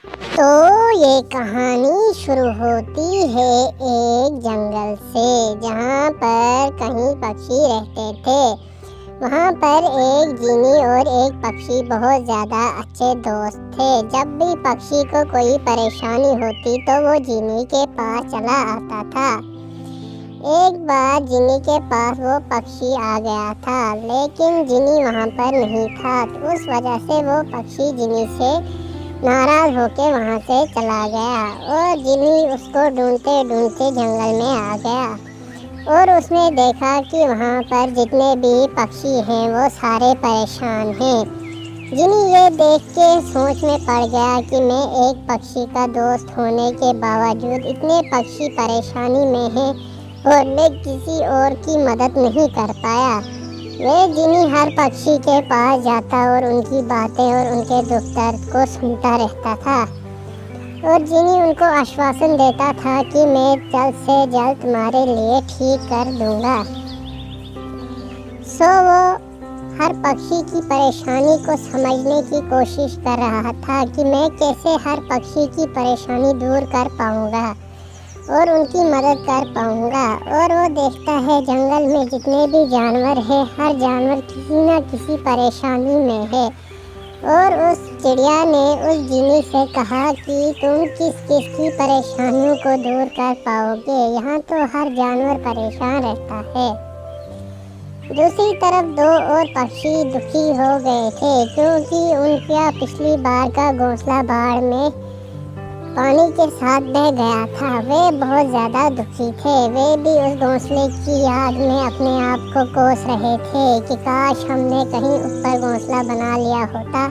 तो ये कहानी शुरू होती है एक जंगल से, जहाँ पर कहीं पक्षी रहते थे। वहाँ पर एक जीनी और एक पक्षी बहुत ज़्यादा अच्छे दोस्त थे। जब भी पक्षी को कोई परेशानी होती तो वो जीनी के पास चला आता था। एक बार जीनी के पास वो पक्षी आ गया था, लेकिन जीनी वहाँ पर नहीं था। तो उस वजह से वो पक्षी जीनी से नाराज़ होके वहाँ से चला गया और जीनी उसको ढूंढते ढूंढते जंगल में आ गया और उसने देखा कि वहाँ पर जितने भी पक्षी हैं वो सारे परेशान हैं। जीनी ये देख के सोच में पड़ गया कि मैं एक पक्षी का दोस्त होने के बावजूद इतने पक्षी परेशानी में हैं और मैं किसी और की मदद नहीं कर पाया। वे जीनी हर पक्षी के पास जाता और उनकी बातें और उनके दुख दर्द को सुनता रहता था और जीनी उनको आश्वासन देता था कि मैं जल्द से जल्द तुम्हारे लिए ठीक कर दूंगा। वो हर पक्षी की परेशानी को समझने की कोशिश कर रहा था कि मैं कैसे हर पक्षी की परेशानी दूर कर पाऊंगा और उनकी मदद कर पाऊंगा। और वो देखता है जंगल में जितने भी जानवर हैं, हर जानवर किसी न किसी परेशानी में है। और उस चिड़िया ने उस जीनी से कहा कि तुम किस किस की परेशानियों को दूर कर पाओगे, यहाँ तो हर जानवर परेशान रहता है। दूसरी तरफ दो और पक्षी दुखी हो गए थे क्योंकि उनका पिछली बार का घोंसला बाढ़ में पानी के साथ बह गया था। वे बहुत ज़्यादा दुखी थे। वे भी उस घोंसले की याद में अपने आप को कोस रहे थे कि काश हमने कहीं ऊपर घोंसला बना लिया होता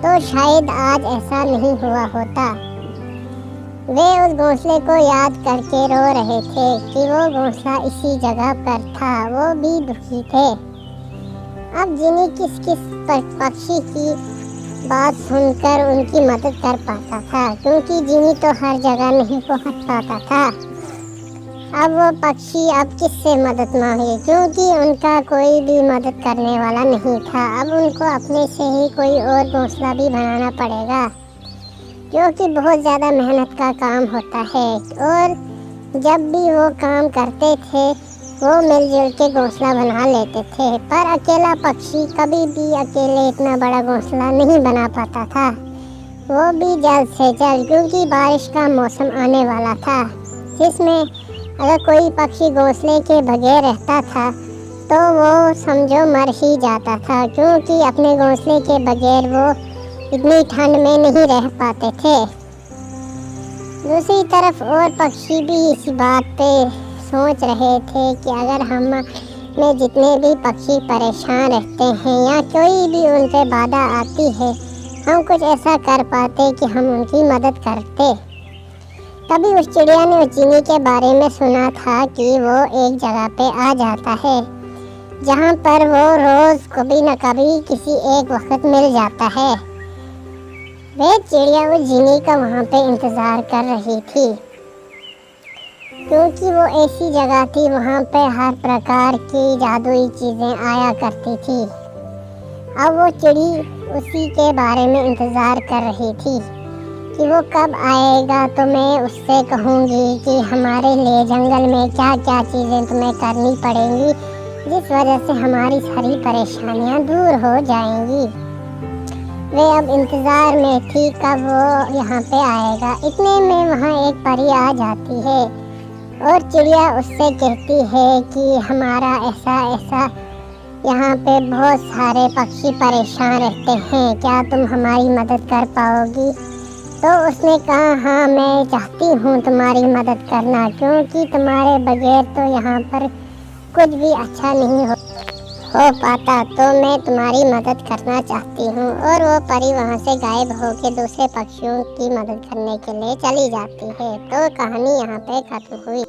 तो शायद आज ऐसा नहीं हुआ होता। वे उस घोंसले को याद करके रो रहे थे कि वो घोंसला इसी जगह पर था। वो भी दुखी थे। अब जीनी किस किस पक्षी की बात सुनकर उनकी मदद कर पाता था, क्योंकि जीनी तो हर जगह नहीं पहुंच पाता था। अब वो पक्षी अब किससे मदद मांगे, क्योंकि उनका कोई भी मदद करने वाला नहीं था। अब उनको अपने से ही कोई और घोंसला भी बनाना पड़ेगा, क्योंकि बहुत ज़्यादा मेहनत का काम होता है। और जब भी वो काम करते थे वो मिलजुल के घोंसला बना लेते थे, पर अकेला पक्षी कभी भी अकेले इतना बड़ा घोंसला नहीं बना पाता था। वो भी जल्द से जल्द, क्योंकि बारिश का मौसम आने वाला था, जिसमें अगर कोई पक्षी घोंसले के बगैर रहता था तो वो समझो मर ही जाता था, क्योंकि अपने घोंसले के बगैर वो इतनी ठंड में नहीं रह पाते थे। दूसरी तरफ और पक्षी भी इसी बात पे सोच रहे थे कि अगर हम में जितने भी पक्षी परेशान रहते हैं या कोई भी उन पे बाधा आती है, हम कुछ ऐसा कर पाते कि हम उनकी मदद करते। तभी उस चिड़िया ने उस जीनी के बारे में सुना था कि वो एक जगह पे आ जाता है जहाँ पर वो रोज़ कभी न कभी किसी एक वक्त मिल जाता है। वे चिड़िया उस जीनी का वहाँ पे इंतज़ार कर रही थी, क्योंकि वो ऐसी जगह थी वहाँ पे हर प्रकार की जादुई चीज़ें आया करती थी। अब वो चिड़ी उसी के बारे में इंतज़ार कर रही थी कि वो कब आएगा, तो मैं उससे कहूँगी कि हमारे लिए जंगल में क्या क्या चीज़ें तुम्हें करनी पड़ेंगी, जिस वजह से हमारी सारी परेशानियाँ दूर हो जाएंगी। वे अब इंतज़ार में थी कब वो यहाँ पे आएगा। इतने में वहाँ एक परी आ जाती है और चिड़िया उससे कहती है कि हमारा ऐसा ऐसा यहाँ पे बहुत सारे पक्षी परेशान रहते हैं, क्या तुम हमारी मदद कर पाओगी? तो उसने कहा हाँ, मैं चाहती हूँ तुम्हारी मदद करना, क्योंकि तुम्हारे बगैर तो यहाँ पर कुछ भी अच्छा नहीं हो पाता, तो मैं तुम्हारी मदद करना चाहती हूँ। और वो परी वहाँ से गायब होकर दूसरे पक्षियों की मदद करने के लिए चली जाती है। तो कहानी यहाँ पे खत्म हुई।